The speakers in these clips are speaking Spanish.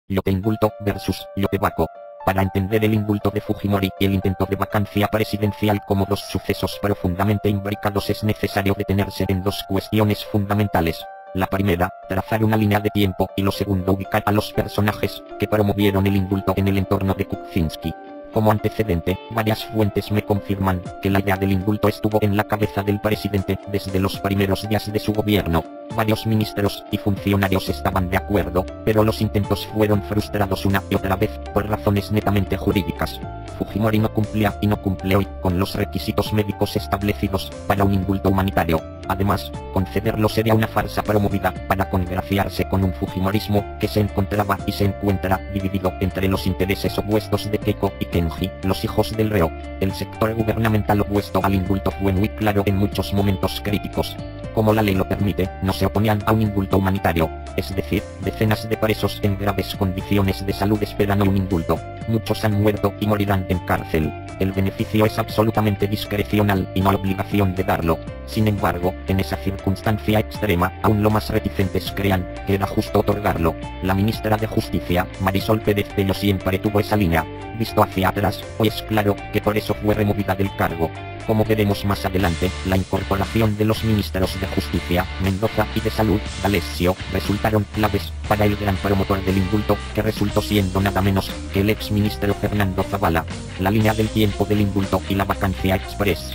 Lope indulto versus Lope vaco. Para entender el indulto de Fujimori y el intento de vacancia presidencial como dos sucesos profundamente imbricados es necesario detenerse en dos cuestiones fundamentales. La primera, trazar una línea de tiempo, y lo segundo, ubicar a los personajes que promovieron el indulto en el entorno de Kuczynski. Como antecedente, varias fuentes me confirman que la idea del indulto estuvo en la cabeza del presidente desde los primeros días de su gobierno. Varios ministros y funcionarios estaban de acuerdo, pero los intentos fueron frustrados una y otra vez por razones netamente jurídicas. Fujimori no cumplía y no cumple hoy con los requisitos médicos establecidos para un indulto humanitario. Además, concederlo sería una farsa promovida para congraciarse con un fujimorismo que se encontraba y se encuentra dividido entre los intereses opuestos de Keiko y Kenji, los hijos del reo. El sector gubernamental opuesto al indulto fue muy claro en muchos momentos críticos. Como la ley lo permite, no se oponían a un indulto humanitario, es decir, decenas de presos en graves condiciones de salud esperan un indulto. Muchos han muerto y morirán en cárcel. El beneficio es absolutamente discrecional y no hay obligación de darlo. Sin embargo, en esa circunstancia extrema, aún los más reticentes crean que era justo otorgarlo. La ministra de Justicia, Marisol Pérez Pello, siempre tuvo esa línea. Visto hacia atrás, hoy es claro que por eso fue removida del cargo. Como veremos más adelante, la incorporación de los ministros de Justicia, Mendoza, y de Salud, D'Alessio, resultaron claves para el gran promotor del indulto, que resultó siendo nada menos que el exministro Fernando Zavala. La línea del tiempo del indulto y la vacancia express.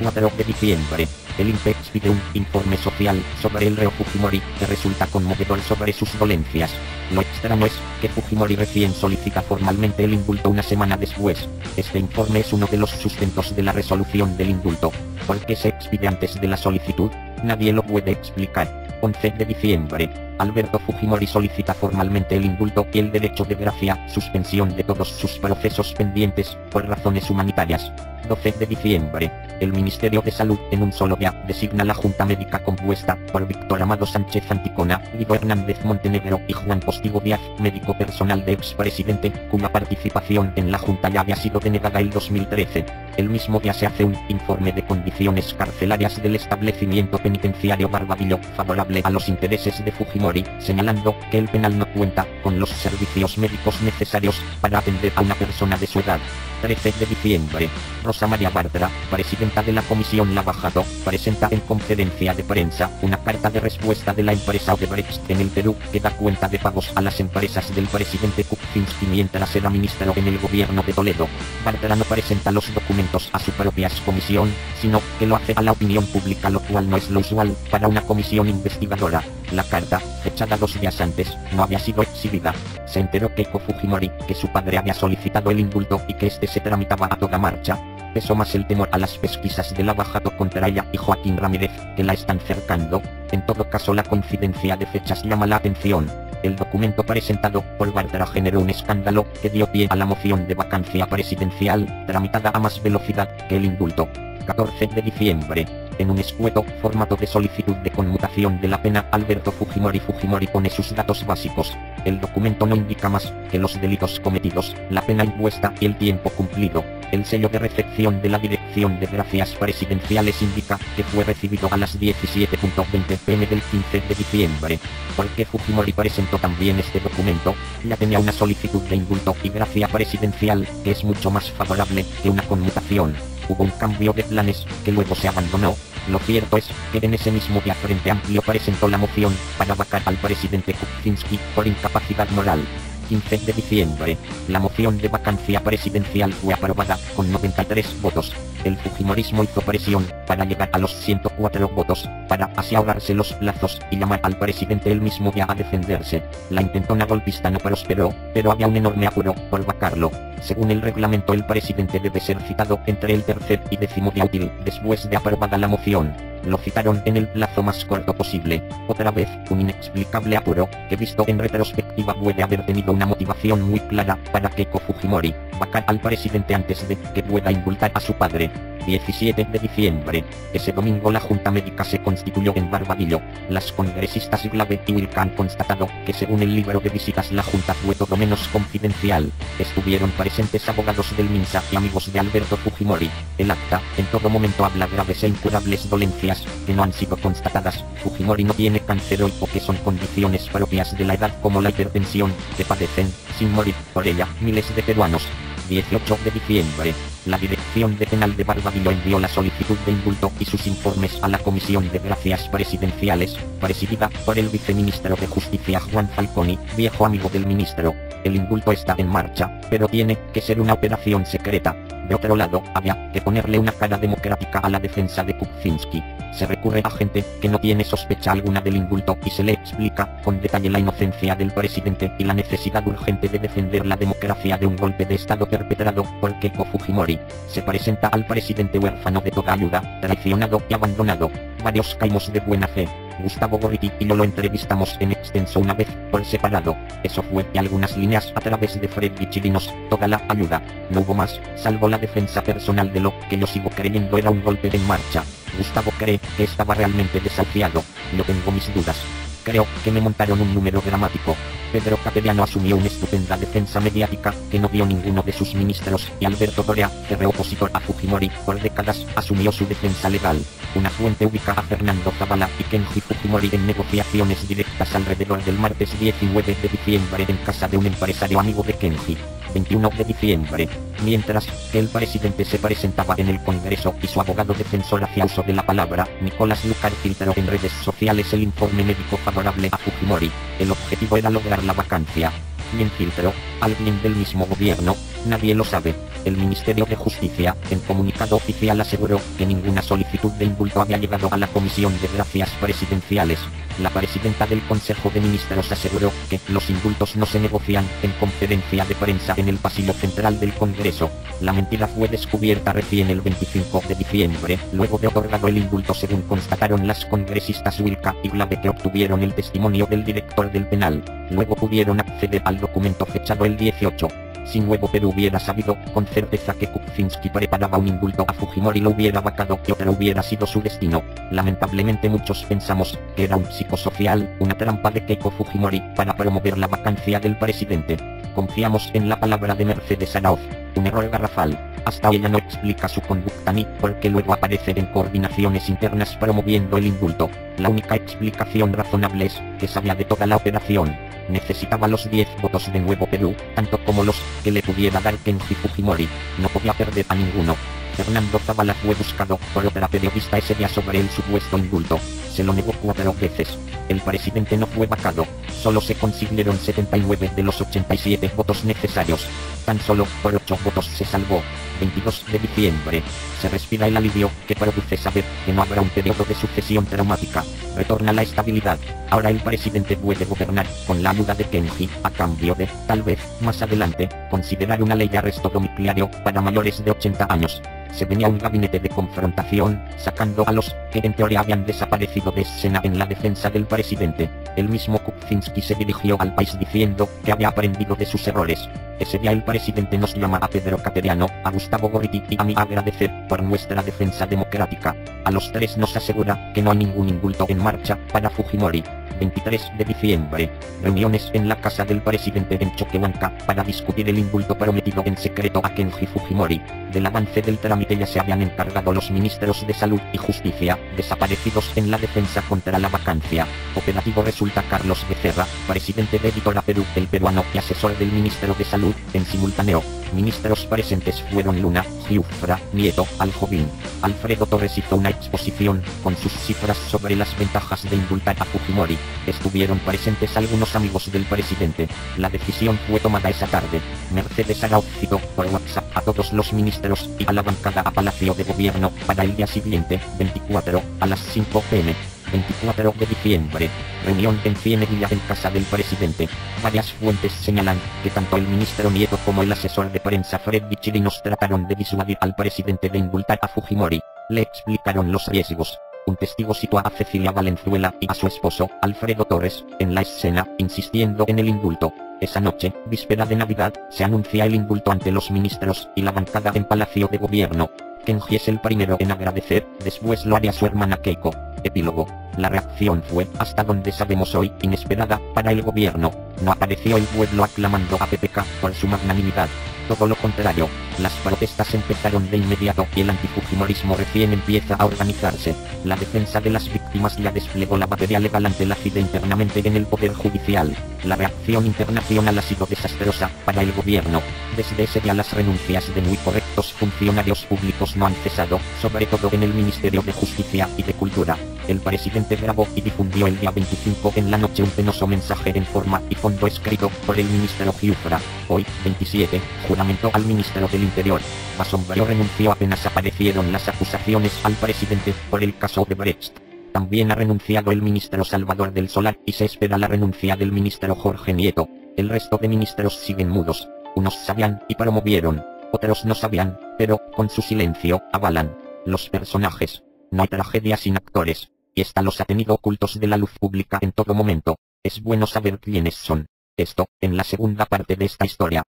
4 de diciembre. El INPEX pide un informe social sobre el reo Fujimori, que resulta conmovedor sobre sus dolencias. Lo extraño es que Fujimori recién solicita formalmente el indulto una semana después. Este informe es uno de los sustentos de la resolución del indulto. ¿Por qué se expide antes de la solicitud? Nadie lo puede explicar. 11 de diciembre. Alberto Fujimori solicita formalmente el indulto y el derecho de gracia, suspensión de todos sus procesos pendientes, por razones humanitarias. 12 de diciembre. El Ministerio de Salud, en un solo día, designa la Junta Médica compuesta por Víctor Amado Sánchez Anticona, Guido Hernández Montenegro y Juan Postigo Díaz, médico personal de expresidente, cuya participación en la Junta ya había sido denegada el 2013. El mismo día se hace un informe de condiciones carcelarias del establecimiento penitenciario Barbadillo, favorable a los intereses de Fujimori, señalando que el penal no cuenta con los servicios médicos necesarios para atender a una persona de su edad. 13 de diciembre. Rosa María Bartra, presidenta de la Comisión Lavajato, presenta en conferencia de prensa una carta de respuesta de la empresa Odebrecht en el Perú, que da cuenta de pagos a las empresas del presidente Kuczynski mientras era ministro en el gobierno de Toledo. Bartra no presenta los documentos a su propia comisión, sino que lo hace a la opinión pública, lo cual no es lo usual para una comisión investigadora. La carta, fechada 2 días antes, no había sido exhibida. Se enteró Keiko Fujimori que su padre había solicitado el indulto y que este se tramitaba a toda marcha. Pesó más el temor a las pesquisas de Lavajato contra ella y Joaquín Ramírez, que la están cercando. En todo caso, la coincidencia de fechas llama la atención. El documento presentado por Bartra generó un escándalo que dio pie a la moción de vacancia presidencial, tramitada a más velocidad que el indulto. 14 de diciembre. En un escueto formato de solicitud de conmutación de la pena, Alberto Fujimori pone sus datos básicos. El documento no indica más que los delitos cometidos, la pena impuesta y el tiempo cumplido. El sello de recepción de la Dirección de Gracias Presidenciales indica que fue recibido a las 17:20 pm del 15 de diciembre. ¿Por qué Fujimori presentó también este documento? Ya tenía una solicitud de indulto y gracia presidencial, que es mucho más favorable que una conmutación. Hubo un cambio de planes, que luego se abandonó. Lo cierto es que en ese mismo día Frente Amplio presentó la moción para vacar al presidente Kuczynski por incapacidad moral. 15 de diciembre. La moción de vacancia presidencial fue aprobada con 93 votos. El fujimorismo hizo presión para llegar a los 104 votos, para así ahorrarse los plazos y llamar al presidente el mismo día a defenderse. La intentona golpista no prosperó, pero había un enorme apuro por vacarlo. Según el reglamento, el presidente debe ser citado entre el tercer y 10º día útil después de aprobada la moción. Lo citaron en el plazo más corto posible. Otra vez, un inexplicable apuro, que visto en retrospectiva puede haber tenido una motivación muy clara para Keiko Fujimori, vacar al presidente antes de que pueda indultar a su padre. 17 de diciembre. Ese domingo la Junta Médica se constituyó en Barbadillo. Las congresistas Glave y Wilka han constatado que según el libro de visitas la Junta fue todo menos confidencial. Estuvieron presentes abogados del Minsa y amigos de Alberto Fujimori. El acta, en todo momento habla de graves e incurables dolencias, que no han sido constatadas. Fujimori no tiene cáncer hoy o que son condiciones propias de la edad como la hipertensión, que padecen, sin morir por ella, miles de peruanos. 18 de diciembre. La Dirección de Penal de Barbadillo envió la solicitud de indulto y sus informes a la Comisión de Gracias Presidenciales, presidida por el viceministro de Justicia Juan Falconi, viejo amigo del ministro. El indulto está en marcha, pero tiene que ser una operación secreta. De otro lado, había que ponerle una cara democrática a la defensa de Kuczynski. Se recurre a gente que no tiene sospecha alguna del indulto y se le explica con detalle la inocencia del presidente y la necesidad urgente de defender la democracia de un golpe de estado perpetrado por Keiko Fujimori. Se presenta al presidente huérfano de toda ayuda, traicionado y abandonado. Varios caímos de buena fe. Gustavo Gorriti y yo lo entrevistamos en extenso una vez, por separado. Eso fue, y algunas líneas a través de Freddy Chirinos, toda la ayuda. No hubo más, salvo la defensa personal de lo que yo sigo creyendo era un golpe en marcha. Gustavo cree que estaba realmente desafiado. Yo tengo mis dudas. Creo que me montaron un número dramático. Pedro Capellano asumió una estupenda defensa mediática que no dio ninguno de sus ministros, y Alberto Dorea, férreo opositor a Fujimori por décadas, asumió su defensa legal. Una fuente ubica a Fernando Zavala y Kenji Fujimori en negociaciones directas alrededor del martes 19 de diciembre en casa de un empresario amigo de Kenji. 21 de diciembre. Mientras que el presidente se presentaba en el Congreso y su abogado defensor hacía uso de la palabra, Nicolás Lucar filtró en redes sociales el informe médico favorable a Fujimori. El objetivo era lograr la vacancia. ¿Quién filtró? ¿Alguien del mismo gobierno? Nadie lo sabe. El Ministerio de Justicia, en comunicado oficial, aseguró que ninguna solicitud de indulto había llegado a la Comisión de Gracias Presidenciales. La presidenta del Consejo de Ministros aseguró que los indultos no se negocian en conferencia de prensa en el pasillo central del Congreso. La mentira fue descubierta recién el 25 de diciembre, luego de otorgado el indulto, según constataron las congresistas Wilka y Glave, que obtuvieron el testimonio del director del penal. Luego pudieron acceder al documento fechado el 18. Si Nuevo Perú hubiera sabido con certeza que Kuczynski preparaba un indulto a Fujimori, lo hubiera vacado y otro hubiera sido su destino. Lamentablemente muchos pensamos que era un psicosocial, una trampa de Keiko Fujimori para promover la vacancia del presidente. Confiamos en la palabra de Mercedes Araoz. Un error garrafal. Hasta ella no explica su conducta ni por qué luego aparece en coordinaciones internas promoviendo el indulto. La única explicación razonable es que sabía de toda la operación. Necesitaba los 10 votos de Nuevo Perú, tanto como los que le pudiera dar Kenji Fujimori. No podía perder a ninguno. Fernando Zavala fue buscado por otra periodista ese día sobre el supuesto indulto. Se lo negó 4 veces. El presidente no fue vacado. Solo se consiguieron 79 de los 87 votos necesarios. Tan solo por 8 votos se salvó. 22 de diciembre. Se respira el alivio que produce saber que no habrá un periodo de sucesión traumática. Retorna la estabilidad. Ahora el presidente puede gobernar con la ayuda de Kenji, a cambio de, tal vez, más adelante, considerar una ley de arresto domiciliario para mayores de 80 años. Se venía un gabinete de confrontación, sacando a los que en teoría habían desaparecido de escena en la defensa del presidente. El mismo Kuczynski se dirigió al país diciendo que había aprendido de sus errores. Ese día el presidente nos llama a Pedro Capellano, a Gustavo Gorriti y a mí a agradecer por nuestra defensa democrática. A los 3 nos asegura que no hay ningún indulto en marcha para Fujimori. 23 de diciembre. Reuniones en la casa del presidente en Choquehuanca para discutir el indulto prometido en secreto a Kenji Fujimori. Del avance del trámite ya se habían encargado los ministros de Salud y Justicia, desaparecidos en la defensa contra la vacancia. Operativo resulta Carlos Becerra, presidente de Editora Perú, el peruano, y asesor del ministro de Salud, en simultáneo. Ministros presentes fueron Luna, Giuffra, Nieto, Aljovín. Alfredo Torres hizo una exposición con sus cifras sobre las ventajas de indultar a Fujimori. Estuvieron presentes algunos amigos del presidente. La decisión fue tomada esa tarde. Mercedes Araoz citó por WhatsApp a todos los ministros y a la bancada a Palacio de Gobierno para el día siguiente, 24, a las 5 p.m. 24 de diciembre. Reunión en Cieneguilla en casa del presidente. Varias fuentes señalan que tanto el ministro Nieto como el asesor de prensa Freddy Chirinos trataron de disuadir al presidente de indultar a Fujimori. Le explicaron los riesgos. Un testigo sitúa a Cecilia Valenzuela y a su esposo, Alfredo Torres, en la escena, insistiendo en el indulto. Esa noche, víspera de Navidad, se anuncia el indulto ante los ministros y la bancada en Palacio de Gobierno. Kenji es el primero en agradecer, después lo haría su hermana Keiko. Epílogo. La reacción fue, hasta donde sabemos hoy, inesperada, para el gobierno. No apareció el pueblo aclamando a PPK por su magnanimidad. Todo lo contrario, las protestas empezaron de inmediato y el antifujimorismo recién empieza a organizarse. La defensa de las víctimas ya desplegó la batería legal ante la CIDE internamente en el Poder Judicial. La reacción internacional ha sido desastrosa para el gobierno. Desde ese día las renuncias de muy correctos funcionarios públicos no han cesado, sobre todo en el Ministerio de Justicia y de Cultura. El presidente grabó y difundió el día 25 en la noche un penoso mensaje en forma y fondo escrito por el ministro Giuffra. Hoy, 27, juramento al ministro del Interior. Basombrio renunció apenas aparecieron las acusaciones al presidente por el caso de Brecht. También ha renunciado el ministro Salvador del Solar y se espera la renuncia del ministro Jorge Nieto. El resto de ministros siguen mudos. Unos sabían y promovieron, otros no sabían, pero, con su silencio, avalan. Los personajes. No hay tragedia sin actores. Y esta los ha tenido ocultos de la luz pública en todo momento. Es bueno saber quiénes son. Esto, en la segunda parte de esta historia.